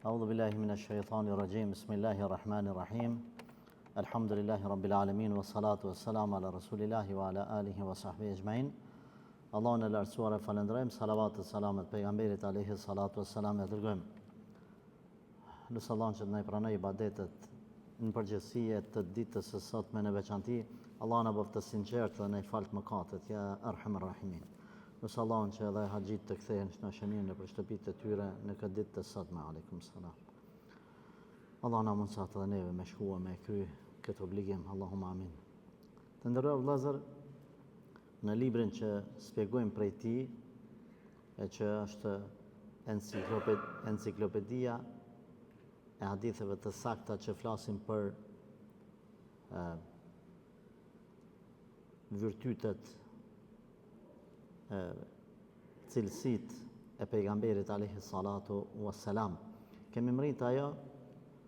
أعوذ بالله من الشيطان الرجيم بسم الله الرحمن الرحيم الحمد لله رب العالمين والصلاة والسلام على رسول الله وعلى آله وصحبه أجمعين Allahun e lartësuar e falënderojmë, salavat e salamet pejgamberit alayhi salatu wassalam e dërgojmë. Lutë Allahun që të na pranojë ibadetet në përgjithësi të ditës së sotme në veçanti. Allah na bëftë të sinqertë dhe na fal mëkatet, ja Arhamar Rahimin. Lutë Allahun që edhe haxhit të kthehen në shënim në shtëpitë e tyre në këtë ditë të sotme. Aleikum salam. Allah na mundësat edhe neve me shkua me kry këtë obligim. Allahumma amin. Të nderuar vëllezër, në librin që spjegojmë prej ti, e që është enciklopedia e haditheve të sakta që flasim për virtytet, cilësit e pejgamberit alayhi salatu wassalam. Kemi mrit ajo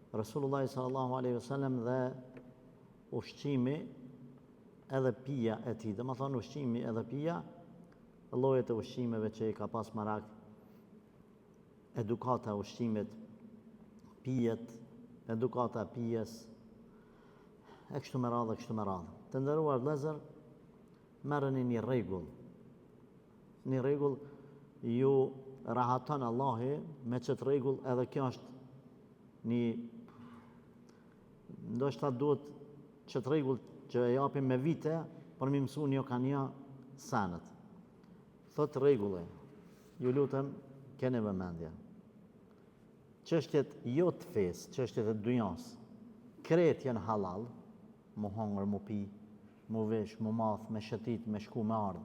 Rasulullah sallallahu alaihi wasallam dhe ushqimi edhe pija e tij, dhe më thonë ushqimi edhe pija, llojet e ushqimeve që i ka pas marak, edukata ushqimet, pijet, edukata pijes, e kështu me radhë, kështu me radhë. Të nderuar vëllezër, merreni një rregull, ju rahaton Allahi me çet rregull, edhe kjo është një, ndoshta duhet çet rregull që e japim me vite, për mi mësu një ka një sanët. Thot rregulle, ju lutem, keni vëmendje. Çështjet jo të fesë, çështjet e dunjas, krejt janë halal, mu hongër, mu pi, mu vesh, mu math, me shëtit, me shku, me ardhë.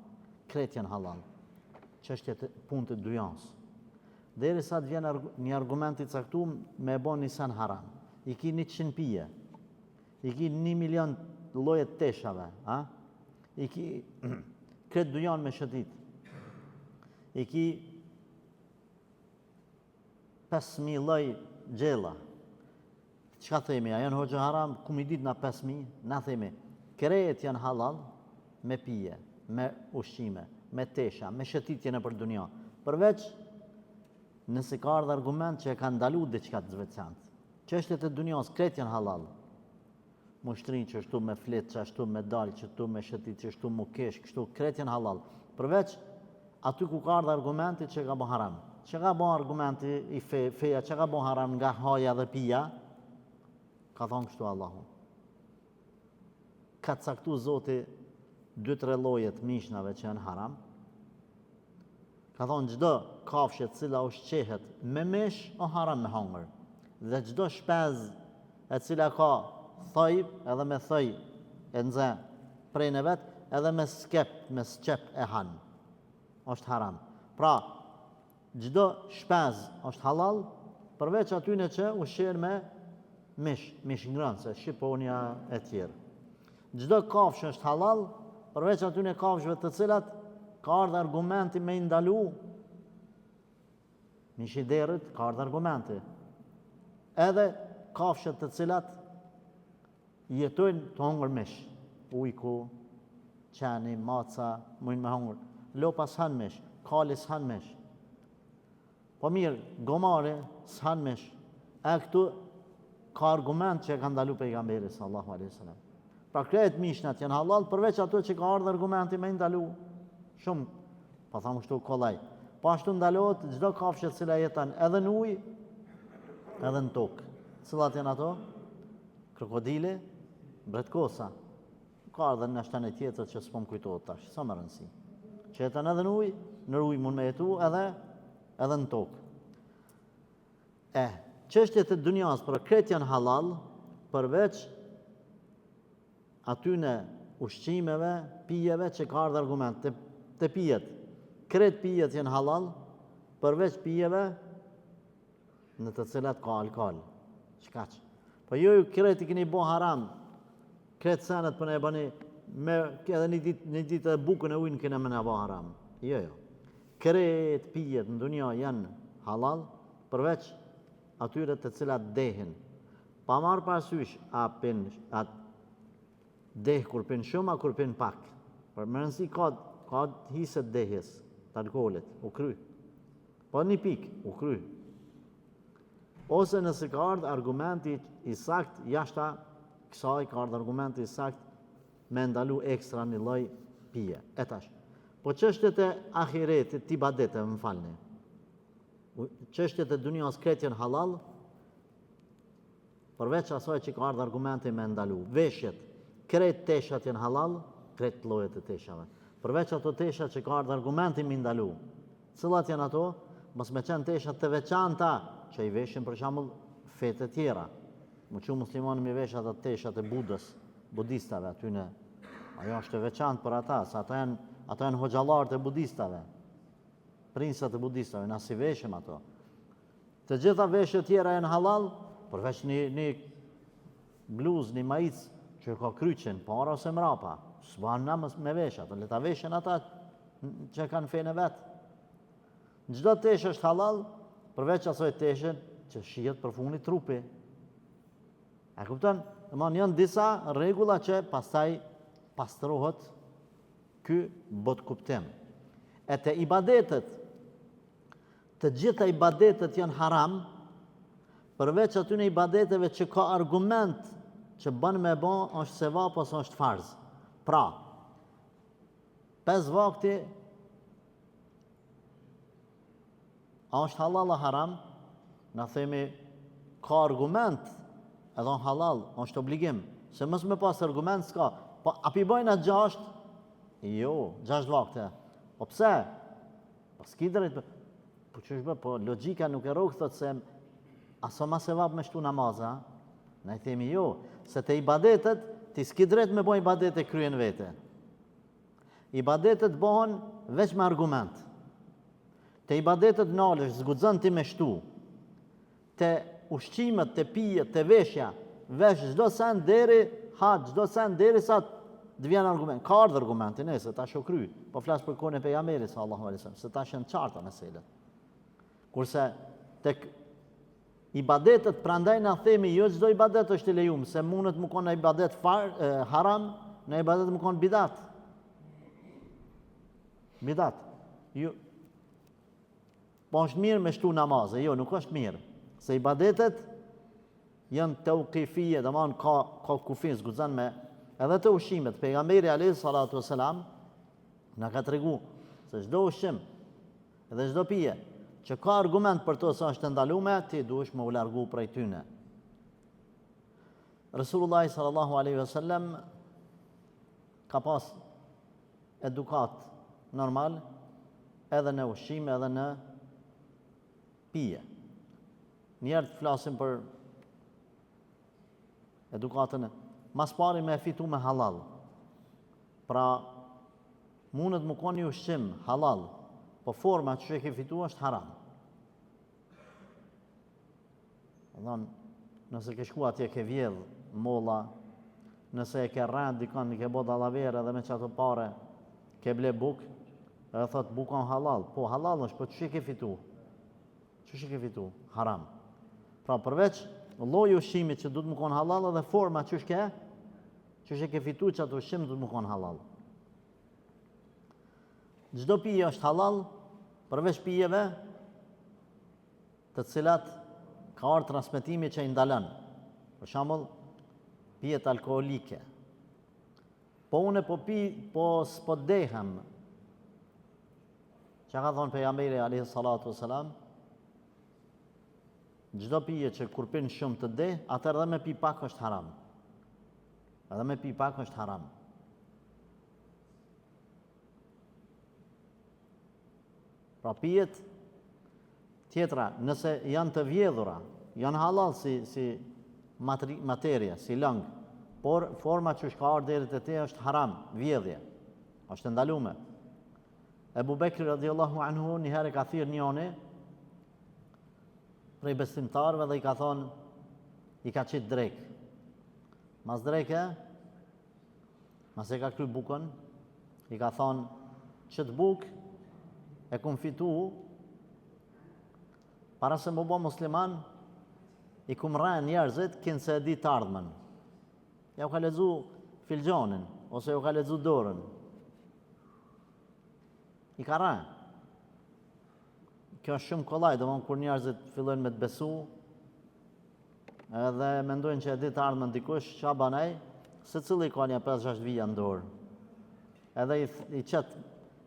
Krejt janë halal. Çështjet e punë të dunjas. Derisa të vjen një argument i caktuar me bën një san haram. I ki 100 pije, i ki 1 milion lloje teshave, I ki këtë dunjan me shëtit. I ki 5.000 lloj gjella. Çka themi? A janë hoxha haram? Ku mi dit na 5.000? Na themi, krejt janë halal me pije, me ushqime, me tesha, me shëtitje në për dunja. Përveç nëse ka ardhur argument që e ka ndalu diçka të veçantë. Çështjet e dunjas krejt janë halal. Mushtrin që ashtu me flet, që ashtu me dal, që ashtu me shëtit, që ashtu mu kesh, kështu krejt janë halal. Përveç aty ku ka ardhur argumenti që ka bën haram. Që ka bën argumenti i feja, që ka bën haram nga haja dhe pija, ka thonë kështu Allahu. Ka caktu Zoti 2-3 llojet mishnave që janë haram. Ka thonë çdo kafshë e cila ushqehet me mish o haram me hongër. Dhe çdo shpezë e cila ka thoj edhe me thoj e nxe prej në vet, edhe me skep e han. Është haram. Pra, çdo shpezë është halal, përveç atyne që ushqehen me mish ngrënëse, shqiponja e tjerë. Çdo kafshë është halal, përveç atyne kafshëve të cilat ka ardhur argumenti me ndalu. Mishi derrit ka ardhur argumenti. Edhe kafshët të cilat jetojnë të hongër mish. Ujku, qeni, maca, mujnë me hongër. Lopa s'han mish, kali s'han mish. Po mirë, gomari s'han mish. E këtu ka argument që e ka ndalu pejgamberi sallallahu alaihi wasallam. Pra krejt mishnat janë halal, përveç ato që ka ardhur argumenti me ndalu. Shumë, pa thamë kështu kollaj. Po ashtu ndalohet çdo kafshë e cila jeton edhe në ujë, edhe në tokë. Cilat janë ato? Krokodili, bretkosa. Ka edhe në shtane tjetër që s'po më kujtohet tash, sa më rëndësi. Që jeton edhe në ujë mund me jetu edhe në tokë. Çështjet e dunjas për krejt janë halal, përveç atyne ushqimeve, pijeve që ka ardhur argument të pijet. Krejt pijet janë halal, përveç pijeve në të cilat ka alkool. Çkaq. Po ju krejt i keni bo haram. Krejt senet për ne e bani edhe një ditë e bukën e ujnë kene me ne bo haram. Jo. Krejt pijet në dunja janë halal, përveç atyre të cilat dehin. Pa marrë parasysh a deh kur pin shumë, a kur pin pak. Për më rëndësi ka hiset dehjes të alkoolit, u kry. Po një pik, u kry. ose nëse ka ardhur argumenti i sakt jashta kësaj, ka ardhur argumenti i sakt me ndalu ekstra një lloj pije. E tash. Po çështjet e ahiretit, të ibadete, më falni. Çështjet e dunjas kretë janë halal, përveç asaj që ka ardhur argumenti me ndalu. Veshjet, kretë teshat janë halal, kretë llojet e teshave. Përveç ato tesha që ka ardhur argumenti me ndalu. Cilat janë ato? Mos me qenë teshat të veçanta, që i veshin për shembull fete të tjera. Më që muslimanë mi vesh ato teshat e budës, budistave atyne. Ajo është e veçantë për ata, se ato janë hoxhallarët e budistave, prinsat e budistave, na si veshim ato. Të gjitha veshjet tjera janë halal, përveç një bluzë, një majic që ka kryqin, para ose mrapa. S'ban na me vesh ato, le ta veshin ata që kanë fenë vetë. Çdo tesh është halal, përveç asoj teshen që shihet përfuni trupi. A kupton? Janë disa rregulla që pastaj pastrohet ky bot kuptim. E të ibadetet, të gjitha ibadetet janë haram, përveç atyne ibadeteve që ka argument që bën me bë, është sevap ose është farz. Pra, 5 vakti a është halal a haram? Na themi ka argument, edhe halal, është obligim. Se mos me pas argument s'ka. Po a pi bojnë atë 6? Jo, 6 vakte. Po pse? Po s'ki drejt. Po ç'është bë? Po logjika nuk e rrok thot se aso ma sevap me shtu namaza. Ne i themi jo, se te ibadetet ti s'ki drejt me bojnë ibadete kryen vete. Ibadetet bëhen veç me argument. Te ibadetet nalesh, zguxon ti me shtu. Te ushqimet, te pijet, te veshja, vesh çdo sen deri çdo sen deri sa të vjen argument. Ka ardhur argumenti nëse tash u kry. Po flas për kohën e pejgamberit sallallahu alaihi wasallam, se tash janë qarta meselet. Kurse tek ibadetet prandaj na themi jo çdo ibadet është i lejuar, se mundet më kon në ibadet haram, në ibadet më kon bidat. Bidat. Jo. Po është mirë me shtu namaze, jo, nuk është mirë. Se ibadetet janë të ukifije, dhe manë ka kufin, zgudzan me, edhe të ushimet. Pejgamberi alayhi salatu wasalam na ka tregu se çdo ushqim edhe çdo pije që ka argument për to se është ndalume, ti duhesh me u largu prej tyne. Resulullah sallallahu alaihi wasallam ka pas edukat normal edhe në ushqim edhe në pije. Njerë të flasim për edukatën, mas pari me fitu me halal. Pra, mundet më koni ushqim halal, po forma që e ke fitu është haram. Nëse ke shku atje ke vjedh molla, nëse e ke rend dikon, i ke bo dallavere dhe me qato pare, ke ble buk, edhe thot bukon halal. Po halal është, po që e ke fitu? Që e ke fitu? Haram. Pra përveç lloji ushqimit që duhet më kon halal edhe forma që e ke fitu që atë ushqim duhet më kon halal. Çdo pije është halal, përveç pijeve të cilat ka ardhur transmetimi që i ndalon. Për shembull, pijet alkoolike. Po unë po pi, po s'po dehem. Çka ka thonë pejgamberi alayhi salatu wasalam? Çdo pije që kur pin shumë të de, atëherë edhe me pi pak është haram. Edhe me pi pak është haram. Pra pijet tjetra, nëse janë të vjedhura, janë halal si materie, si lëng, por forma që ka ardhur deri te te është haram, vjedhje. Është ndaluar. Ebu Bekri radhiyallahu anhu një herë ka thirrë njëri prej besimtarëve dhe i ka thonë, i ka qitë drek. Mas dreke, mas e ka kry bukën, i ka thonë, qëtë buk e kum fitu, para se më bo musliman, i kum rren njerëzit, kinë se e di të ardhmen. Ja u ka lexu filxhonin, ose u ka lexu dorën. I ka rren. Kjo është shumë kollaj, domthonjë kur njerëzit fillojnë me të besu, edhe mendojnë që e di të ardhmen dikush, qa banej, se cili ka një 5-6 vija në dorë. Edhe i qetë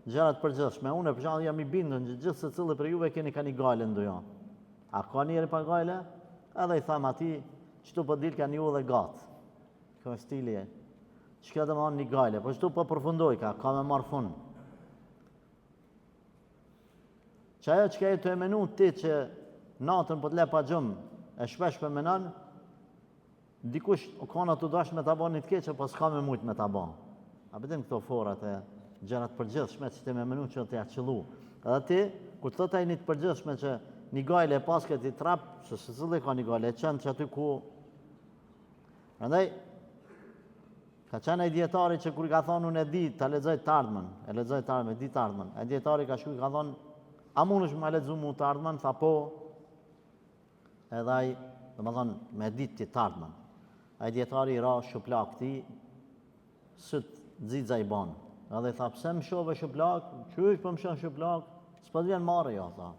gjërat përgjithshme. Unë për shembull jam i bindur që gjithë se cili për juve keni ka një gajle në dojo. A ka njëri pa gajle? Edhe i tham ati, qëtu po dil ka një u dhe gatë. Kjo është stili e. Që kjo dhe më anë një gajle, po qëtu po përfundoj ka me marë fund. Që ajo që ka e të e menu ti që natën po të le pa gjumë, e shpesh për menan, dikush ka në të dash me të ba një të keqe, po s'ka me mujtë me të ba. A pëtim këto forat e gjërat përgjithshme që ti me menu që të ja qëllu. Edhe ti, kur të taj një të përgjithshme që një gajle e pas këti trap, që se cili ka një gajle, e qenë që aty ku... Rëndaj, ka qenë e djetari që kur i ka thonë unë e di të lexoj të ardhmen, e di të ardhmen, e djetari ka shku i ka thonë, a mund është me lexu mu të ardhmen, tha po, edhe ai, dhe më thonë, me dit të ardhmen. A i djetari i ra shuplak ti, sëtë dzidza i banë. Edhe i tha, pse më shove shuplak, që është për më shove shuplak, s'pa të vjen marë, ja, tha.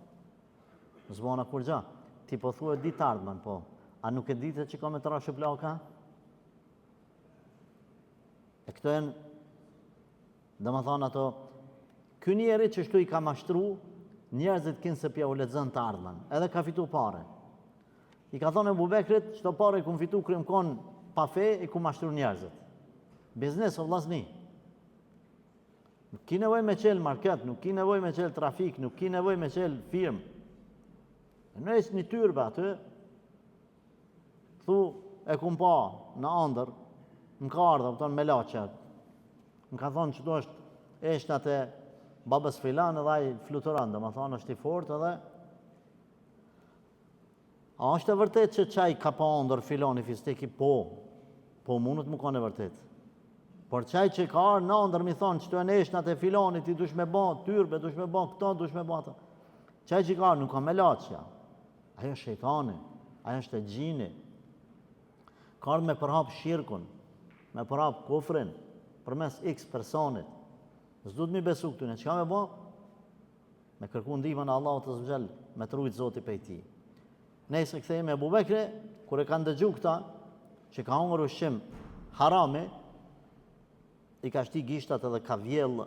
Zbona kur gja, ti po thua e dit ardhmen, po. A nuk e ditë që ka me të ra shuplaka? E këto e në, dhe më thonë ato, ky njeri që shtu i ka mashtru, njerëzit kinë se pja u lexon të ardhmen, edhe ka fitu pare. I ka thonë e Bubekrit, qëto pare i ku më fitu krym konë pa fe, i ku mashtru njerëzit. Biznes o vllazni. Nuk ki nevoj me qelë market, nuk ki nevoj me qelë trafik, nuk ki nevoj me qelë firmë. E në esë një tyrbe aty, thu e kum pa në andër, më ka ardhë, pëton me laqet. Më ka thonë që do është eshnat e babës filan edhe ai fluturan, dhe më thonë është i fort edhe. A është e vërtet që qaj ka pa andër filani fisteki? Po mundët më ka në vërtet. Por qaj që ka arë në andër mi thonë që të e në eshnat e filanit i dush me ba tyrbe, dush me ba këta, dush me ba të. Qaj që ka arë nuk ka me laqja. Ajo është shejtani, ajo është e gjini. Ka arë me përhap shirkun, me përhap kufrin, përmes x personit. S'du të mi besu këtune, që ka me ba? Me kërku ndihmën e Allahut të zgjell, me të rujtë Zoti pej ti. Nëse kthehemi Abu Bekri, kur e kanë dëgju këta, që ka hongër ushqim harami, i ka shti gishtat edhe ka vjell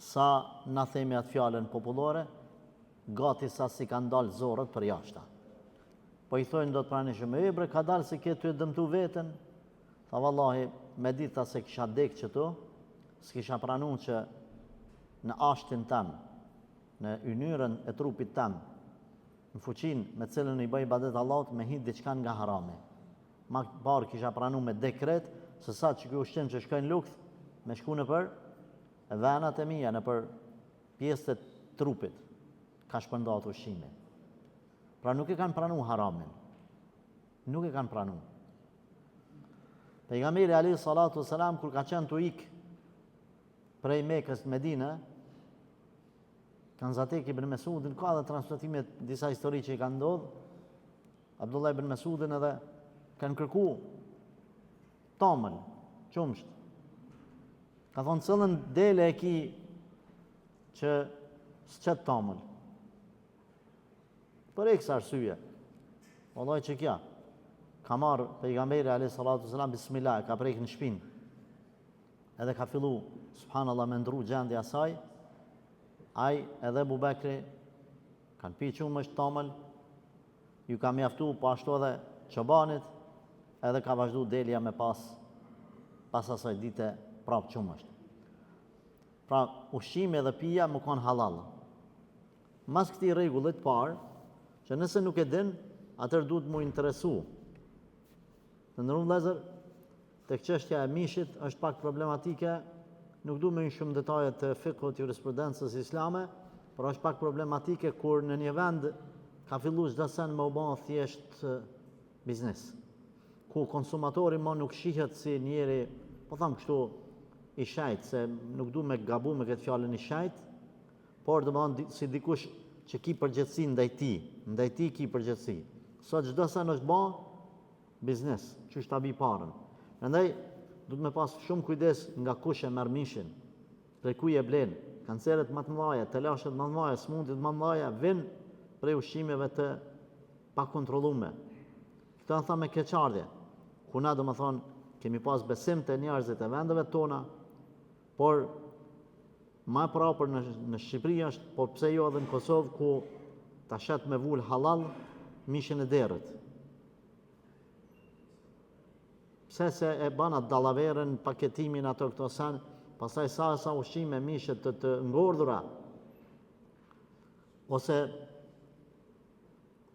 sa na themi atë fjallën popullore, gati sa si kanë dalë zorët për jashta. Po i thojnë do të pranishëm e bre, ka dalë si ke ty e dëmtu vetën, tha vallahi, me dita se kisha dek që tu, s'kisha pranu që në ashtin tem, në ynyrën e trupit tem, në fuqin me cilën i bëj ibadet Allahut, me hit diçkan nga harami. Ma parë kisha pranu me dekret, se sa që kjo ushqim që shkojnë lukth, me shku në për venat e mija, në për pjesët e trupit, ka shpëndat ushqimi. Pra nuk e kanë pranu haramin. Nuk e kanë pranu. Pejgamberi alayhi salatu wasalam, kur ka qenë të ik prej Mekës në Medinë, kanë Zatek ibn Mesudin, ka dhe transmetimet disa histori që i kanë ndodhë, Abdullah ibn Mesudin edhe kanë kërku tamën, qumsht. Ka thonë cëllën dele e ki që s'qet tamën. Për e kësa arsye, vallaj që kja, ka marë pejgamberi alayhi salatu wasalam bismillah, ka prejkë në shpinë, edhe ka fillu, subhanallah, me ndru gjendja saj, aj edhe Abu Bekri kanë pi qumësht tamël, ju ka mjaftu po ashtu edhe çobanit, edhe ka vazhdu delja me pas asaj dite prap qumësht. Pra, ushqimi edhe pija më kanë halal. Mas këti rregullit parë, që nëse nuk e din, atër duhet mu interesu. Të ndërru vëllezër, tek çështja e mishit është pak problematike, nuk du me një shumë detajet të fikut jurisprudencës islame, por është pak problematike kur në një vend ka fillu çdo sen me u bë thjesht biznes, ku konsumatori ma nuk shihet si njeri, po tham kështu, i shajt, se nuk du me gabu me këtë fjallën i shajt, por do më si dikush që ki përgjithësi ndaj ti ki përgjithësi. Sot çdo sen është bë biznes, që është tabi parën. Prandaj du të me pas shumë kujdes nga kush e merr mishin, prej kuj e blen, kanceret më të mëdha, telashet më të mëdha, smundjet më të mëdha vijnë prej ushqimeve të pakontrollume. Këtë në tha me keqardhje, ku na do më thonë, kemi pas besim të njerëzit e vendeve tona, por ma prapër në Shqipëri është, por pse jo edhe në Kosovë, ku ta shet me vull halal mishin e derët. Pse se e bana dallaverën, paketimin ato këto sen, pastaj sa ushqime mishet të ngordhura, ose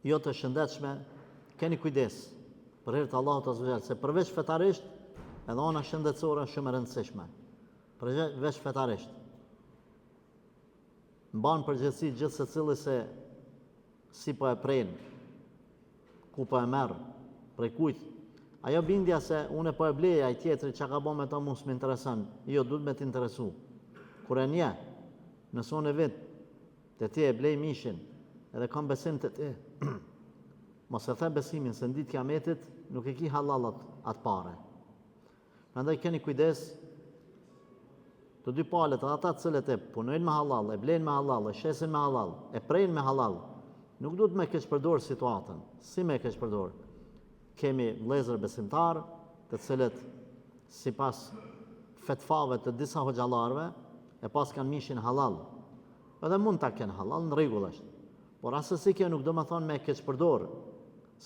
jo të shëndetshme, keni kujdes për hir të Allahut azza wa jall, se përveç fetarisht, edhe ona shëndetësore është shumë e rëndësishme. Përveç fetarisht. Mban përgjegjësi gjithë secili se si po e pren, ku po e merr, prej kujt. Ajo bindja se unë po e blej, ai tjetri çka ka bën me to mos më intereson. Jo, duhet me të interesu. Kur e nje, nëse unë vet te ti e blej mishin, edhe kam besim te ti. Mos e the besimin se në ditë kiametit nuk e ki halal atë pare. Prandaj keni kujdes të dy palët, ata të cilët e punojnë me halal, e blejnë me halal, e shesin me halal, e prejnë me halal, nuk duhet me keq përdor situatën. Si me keq përdor? Kemi vëllezër besimtar, të cilët sipas fetvave të disa hoxhallarëve e pas kanë mishin halal. Edhe mund ta kenë halal, në rregull është. Por asesi kjo nuk do më thonë me keq përdor,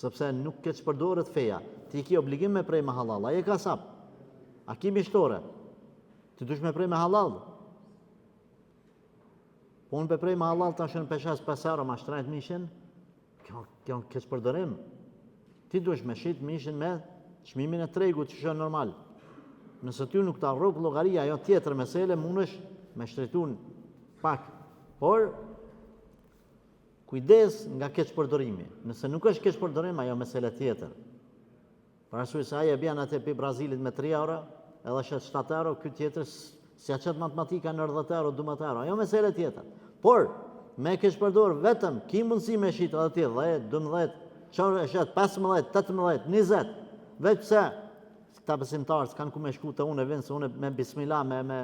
sepse nuk keq përdoret feja. Ti ki obligim me prej me halal, a je kasap, a ki mishtore, ti dush me prej me halal. Po unë pe prej me halal të ashtë në peshes 5 euro ma shtrajt mishin, kjo në keq përdorim. Ti dush me shit mishin me çmimin e tregut që shë normal. Nëse ty nuk ta rrok llogaria, ajo tjetër mesele mundesh me shtretun pak. Por kujdes nga keq përdorimi. Nëse nuk është keq përdorim, ajo mesele tjetër. Për arsye se ai e bën atë pi Brazilit me 3 euro, edhe shet 7 euro, ky tjetër si qëtë matematika në 10 euro, 12 euro. Ajo mesele tjetër. Por me keq përdor vetëm ki mundësi me shit edhe ti 10, 12, çfarë shet 15, 18, 20. Vetë pse këta besimtarë s'kan ku me shku të unë e vinë se unë me bismillah me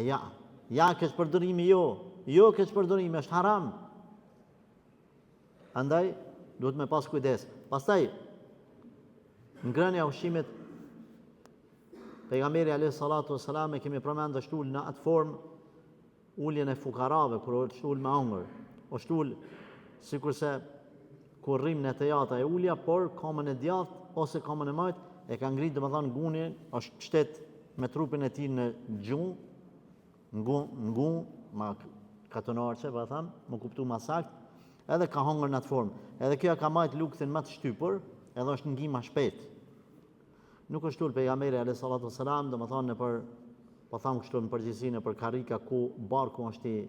ja keq përdorimi jo keq përdorimi është haram. Andaj, duhet me pas kujdes. Pastaj, ngrënia ushqimit, pejgamberi alayhi salatu wassalam e kemi përmend është ul në atë formë uljen e fukarave, kur është ul me ëngër. Është ul sikurse kur rrim në tejata e ulja, por kamën e djathtë ose kamën e majt e ka ngrit, domethënë guni është shtet me trupin e tij në gjumë, ngu, ma katonarçe, po them, më kuptu ma sakt, edhe ka hongër në atë formë. Edhe kjo ka majt luktin më të shtypur, edhe është ngima shpejt. Nuk është ul pejgamberi alayhi salatu wassalam, domethënë në për, po tham kështu në përgjithësi në për karrika ku barku është i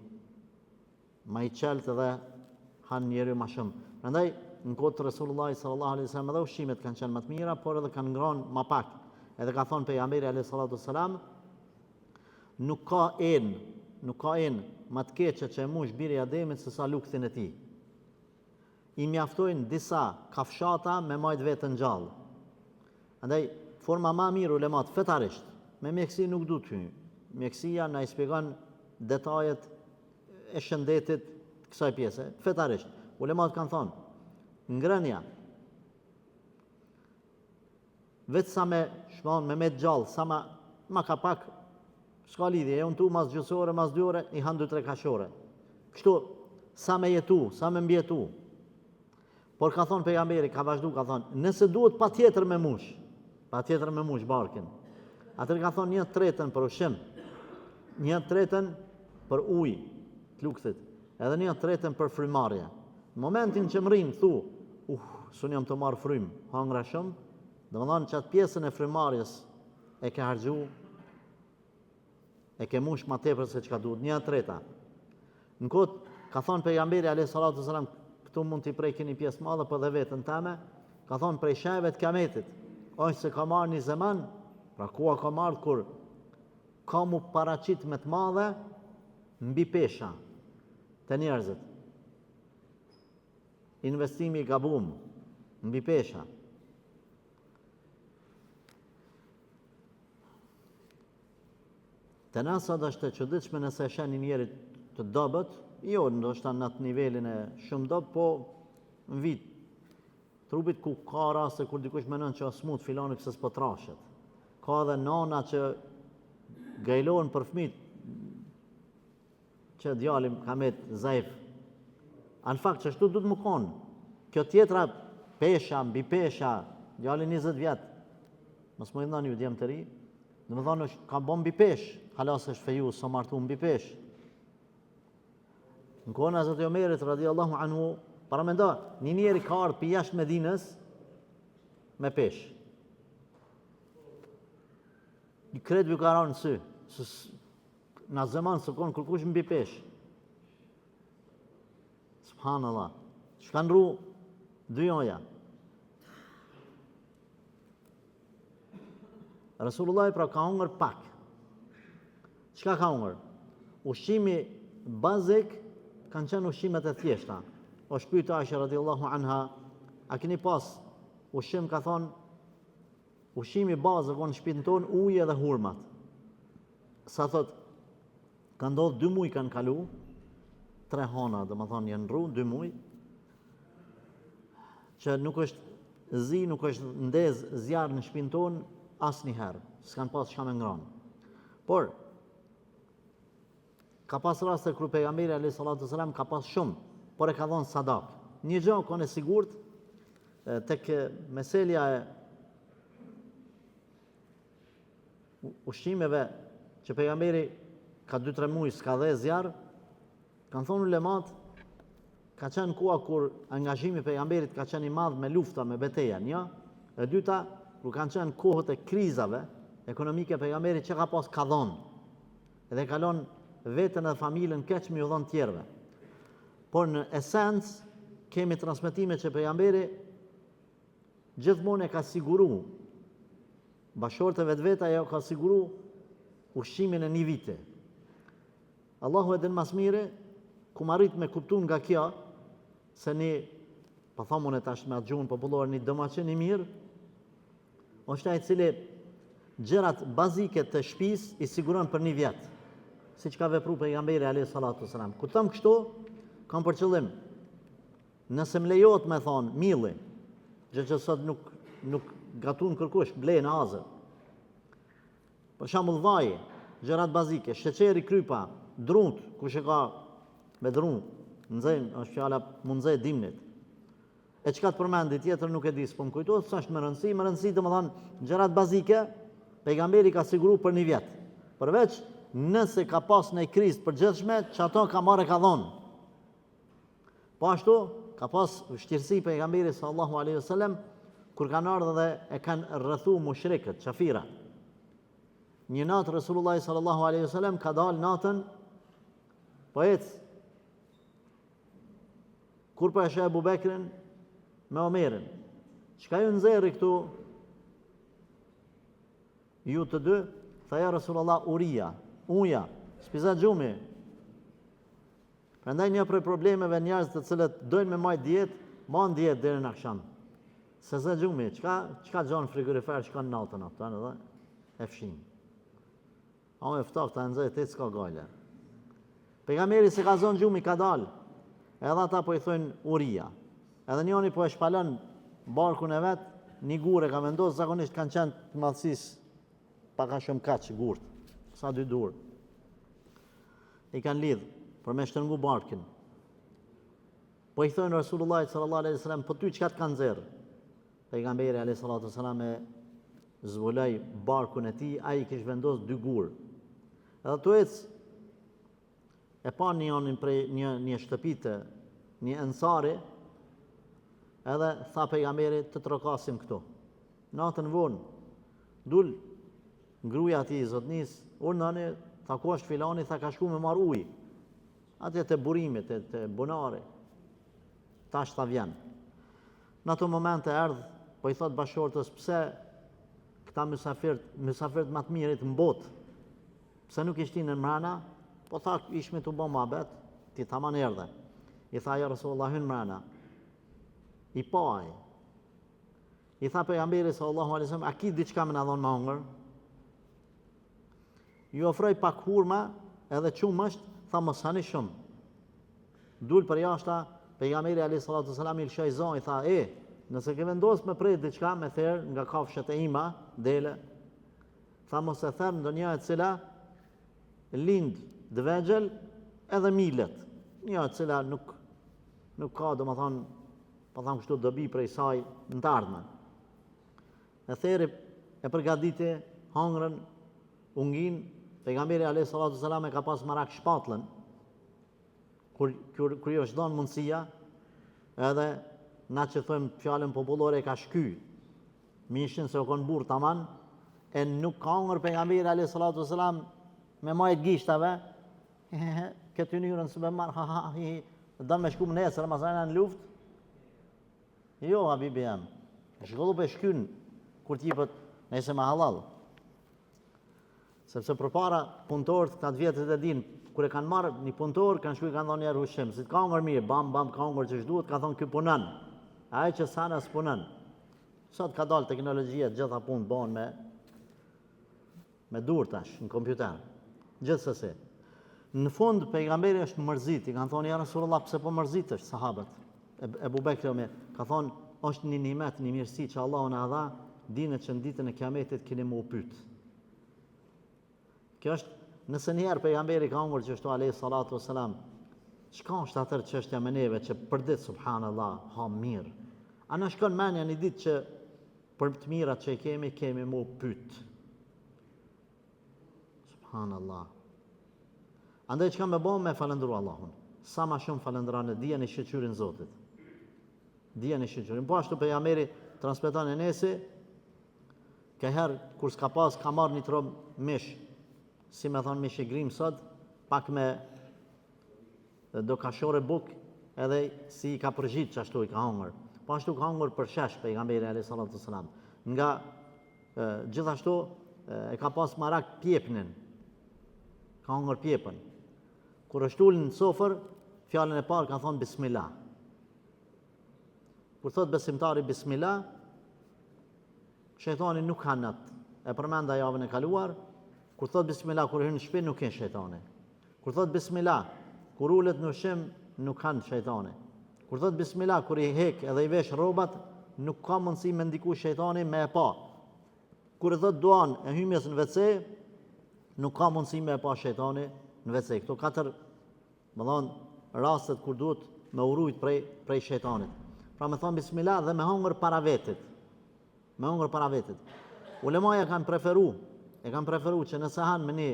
më i qeltë dhe han njeriu më shumë. Prandaj në kohë të Resulullahit sallallahu alaihi wasallam edhe ushqimet kanë qenë më të mira, por edhe kanë ngronë më pak. Edhe ka thonë pejgamberi alayhi salatu wassalam, nuk ka enë më të keqe që e mush biri i Ademit se sa luktin e tij. I mjaftojnë disa kafshata me majt vetën gjallë. Andaj, forma ma mirë ulemat fetarisht, me mjekësi nuk du të hyjë. Mjekësia na i shpjegon detajet e shëndetit kësaj pjese, fetarisht. Ulemat kanë thonë, ngrënia, vetë sa me shmon me gjallë, sa ma ka pak, s'ka lidhje, e unë tu mas gjysore, mas 2 ore, i han 2-3 kashore. Kështu, sa me jetu, sa me mbjetu. Por ka thonë pejgamberi, ka vazhdu, ka thonë, nëse duhet pa tjetër me mush barkin. Atër ka thonë 1/3 për ushqim, 1/3 për ujë të lukthit, edhe 1/3 për frymarrje. Në momentin që më rinë, thu, sun jam të marrë frym, hangra shumë, dhe më thonë që atë pjesën e frymarrjes e ke hargju, e ke mush ma tepër se që ka duhet, 1/3. Në kot, ka thonë pejgamberi alayhi salatu wassalam, këtu mund t'i prejkin një pjesë madhe për dhe vetën teme, ka thonë prej shajve të kiametit, është se ka marrë një zeman, pra kua ka marrë kur ka mu paraqit me të madhe mbi pesha të njerëzit. Investimi i gabum mbi pesha. Të nësat është të çuditshme nëse shen një njerit të dobët, jo ndoshta në atë nivelin e shumë dobët, po në vit. trupit ku ka raste kur dikush menon që smut filani pse s'po trashet. Ka edhe nana që gajlohen për fëmijët që djalim ka met zaif. Në fakt që ashtu duhet më konë. Kjo tjetra pesha, mbi pesha, djali 20 vjet. Mos më ndani ju djem të ri. Domethënë ka bën mbi pesh, halas është feju, sa martu mbi pesh. Në kohën e Hazreti Omerit radhiyallahu anhu, para mendo, një njeri ka ardhur pi jashtë Medinës me pesh. I kret ju ka rënë sy. Në zaman së konë kërkush mbi pesh. Subhanallah. Shkan ru dy joja. Rasulullah pra ka hungër pak. Çka ka hungër? Ushqimi bazik kanë qenë ushqimet e thjeshta. O shpyta Aisha radhiyallahu anha, a keni pas ushqim, ka thonë, ushqimi bazik në shtëpinë tonë uji dhe hurmat. Sa thot, ka ndodhë 2 muaj kanë kalu, 3 hana, dhe më thonë janë rru, 2 muaj, që nuk është zi, nuk është ndez zjarë në shtëpinë tonë, asë njëherë, s'kanë pas çka me ngranë. Por, ka pas raste kur pejgamberi alayhi salatu wasalam ka pas shumë, por e ka dhënë sadak. Një gjë ka në sigurt tek meselja e ushqimeve që pejgamberi ka 2-3 muaj s'ka dhe zjarr, kanë thonë ulemat, ka qenë koha kur angazhimi i pejgamberit ka qenë i madh me lufta, me betejë, një. E dyta, kur kanë qenë kohët e krizave ekonomike, pejgamberi që ka pas ka dhënë. Edhe kalon vetën e familjen keq me u dhënë tjerëve. Por në esencë kemi transmetime që pejgamberi gjithmonë e ka siguru bashortë e vetveta, ajo ka siguru ushqimin e një viti. Allahu e din mas mire, ku marrit me kuptun nga kjo, se një, pa thamon e tash me atë gjuhën popullore, një domaçin i mirë, është ai i cili gjërat bazike të shtëpisë i siguron për 1 vjet, siç ka vepruar pejgamberi alayhi salatu wasalam. Kur them kështu, kam për qëllim, nëse më lejohet me thonë milli, gjë që sot nuk gatun kërkush, blen azë. Për shembull vaji, gjërat bazike, sheqeri, krypa, drunt, kush e ka me drunt, nxejnë, është fjala mund nxej dimnit. E çka të përmendi tjetër nuk e di, s'po më kujtohet, s'është më rëndësi domethënë gjërat bazike, pejgamberi ka siguru për 1 vjet. Përveç nëse ka pas në krizë të përgjithshme, që ato ka marrë ka dhonë. Po ashtu, ka pas vështirësi pejgamberi sallallahu alaihi wasallam kur kanë ardhur dhe e kanë rrethu mushrikët, qafira. Një natë Resulullah sallallahu alaihi wasallam ka dalë natën, po ecë. Kur po e sheh Abu Bekrin me Omerin, çka ju nxerri këtu? Ju të dy, tha ja Resulullah, uja, s'pisa gjumi. Prandaj një prej problemeve njerëz të cilët dojnë me majt dietë, man dietë deri në akşam. Se zë gjumi, çka gjon frigorifer, çka në natën atë, edhe e fshin. A e ftofta nxej te s'ka gale. Pejgamberi se ka zonë gjumi ka dal. Edhe ata po i thonë uria. Edhe njëri po e shpalon barkun e vet, një gurë ka vendosur, zakonisht kanë qenë të madhësisë pak a shumë kaç gurt, sa 2 dur. I kanë lidh për me shtrëngu barkin. Po i thonë Resulullah sallallahu alaihi wasallam, po ty çka të kanë nxjerr? Pejgamberi alayhi salatu wasallam e zbuloi barkun e tij, ai kishte vendosur 2 gur. Edhe tu e pa një shtëpi të një ensari, edhe tha pejgamberi të trokasim këtu. Natën vonë, dul ngruja ati i zotnis, urnani, tha ku është filani, tha ka shku me marr ujë. Atje të burimit, të bunare, tash tha vjen. Në ato momente erdhë, po i thot bashortës, pse këta mysafirët më të mirit në botë, pse nuk ishtin në mrena, po tha ishme të bo muhabet, ti taman erdhe. I tha ja Rasulullah hyn mrena. I paj. I tha pejgamberi sallallahu alaihi wasallam, a ki diçka më na dhon më hungër? Ju ofroj pak hurma, edhe qumë është, tha mos hani shumë. Dul për jashta, pejgamberi alayhi salatu wasallam i lshoi zonë, i tha, nëse ke vendos me prej diçka me therë nga kafshët e ima, dele, tha mos e therë ndonjë e cila lind dëvegjël edhe milet. Një e cila nuk ka, do më thonë, po thamë kështu dobi prej saj në të ardhmen. E theri e përgatiti hangrën, ungin, pejgamberi alayhi salatu selam e ka pas marak shpatllën, kur jo është dhënë mundësia, edhe na që thëmë fjalën popullore ka shky, mishin se o konë burë taman, e nuk ka hangër pejgamberi alayhi salatu selam me majt gishtave, këtë njërën së me marë, dënë me shku më nesër, ma sajna në luft. Jo, habibi jam, shkollu për shkyn, kur t'jipët nëse me halal. Sepse përpara punëtorët këtë vjetët e din, kur e kanë marrë një punëtor, kanë shku i kanë thonë njerë hushim, si t'ka ngër mirë, bam, ka ngër që shduhet, ka thonë kjo punën, aje që sana s'punën. Sot ka dalë teknologjia, gjitha punë bonë me dur tash, në kompjuter, gjithsesi. Në fund, pejgamberi është mërzit, i kanë thonë, ja Rasulullah, pse po mërzit është sahabët. Ebu Bekri ka thonë, është një nimet, një mirësi që Allah në adha, dinë që në ditën e kiametit keni më upyt. Kjo është, nëse njerë pejgamberi ka hongër që është alayhi salatu wasalam, çka është atër çështja me neve që për ditë, subhanallah, ha mirë. A në shkon menja një ditë që për të mirat që i kemi më upyt. Subhanallah. Andaj që kam me bo me falendru Allahun. Sa ma shumë falendrane, dhja një shqyrin Zotit. Dhja një shqyrin. Po ashtu pejgamberi transmeton e nesi, këherë, kur s'ka pas, ka marrë një trob mish, si me thonë mish i grim sot, pak me do kashore buk, edhe si i ka përgjit që ashtu i ka hongër. Po ashtu ka hongër për shesh, pejgamberi alayhi salatu wasalam. Nga gjithashtu e ka pas marak pjepnin, ka hongër pjepën. Kur është ullë në sofër, fjallën e parë ka thonë bismillah. Kur thot besimtari bismillah, shejtani nuk hanat. E përmenda javën e kaluar, kur thot bismillah, kur hynë në shtëpi nuk kenë shejtani. Kur thot bismillah, kur ullet në ushqim, nuk hanë shejtani. Kur thot bismillah, kur i hek edhe i vesh rrobat, nuk ka mundësi me ndiku shejtani me e pa. Kur i thot duan e hymjes në WC, nuk ka mundësi me e pa shejtani në WC. Këto 4 më thonë rastet kur duhet me urujt prej shejtanit. Pra me thonë bismillah dhe me hongër para vetit. Me hongër para vetit. Ulemaja kanë preferu që nëse hanë me një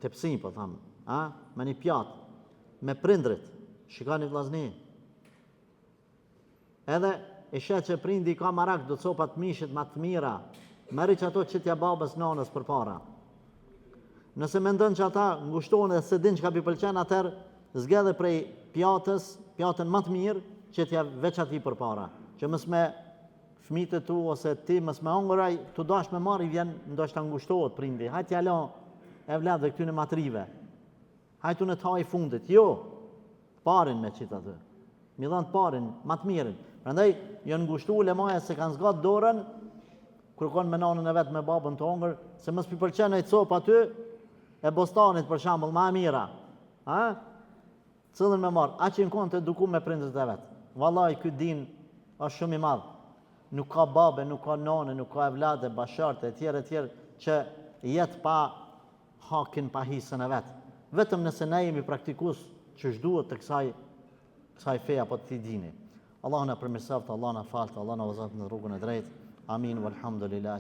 tepsim, po thamë, me një pjatë, me prindrit, shikani vllazni. Edhe e shet që prindi ka marak do copat mishit ma të mira, merri që ato qitja babës nanës për para. Nëse mendon që ata ngushtohen dhe se din që ka pi pëlqen, atër zgedhe prej pjatën më të mirë, qitja veç ati për para. Që mës me fëmijët e tu ose ti mës me hongëraj, tu dash me marr i vjen ndoshta ngushtohet prindi. Hajt ja la e vlet dhe këtyne matrive. Hajtu në taj fundit. Jo, parin me qitë atë. Mi dhanë parin, ma të mirin. Prandaj, janë ngushtu ulemaja se kanë zgatë dorën, kërkon me nanën e vetë me babën të hongër, se mës pi pëlqen e copë aty, e bostanit për shambull, ma e mira. Cëllën me marë, a që në konë të eduku me prindët e vetë. Vallaj, këtë din është shumë i madhë. Nuk ka babe, nuk ka nane, nuk ka evlade, basharte, etjerë, që jetë pa hakin, pa hisën e vetë. Vetëm nëse ne jemi praktikus që shduhet të kësaj feja po të ti dini. Allah në përmirësaftë, Allah në faltë, Allah në vëzatë në rrugën e drejtë. Amin, walhamdulillah.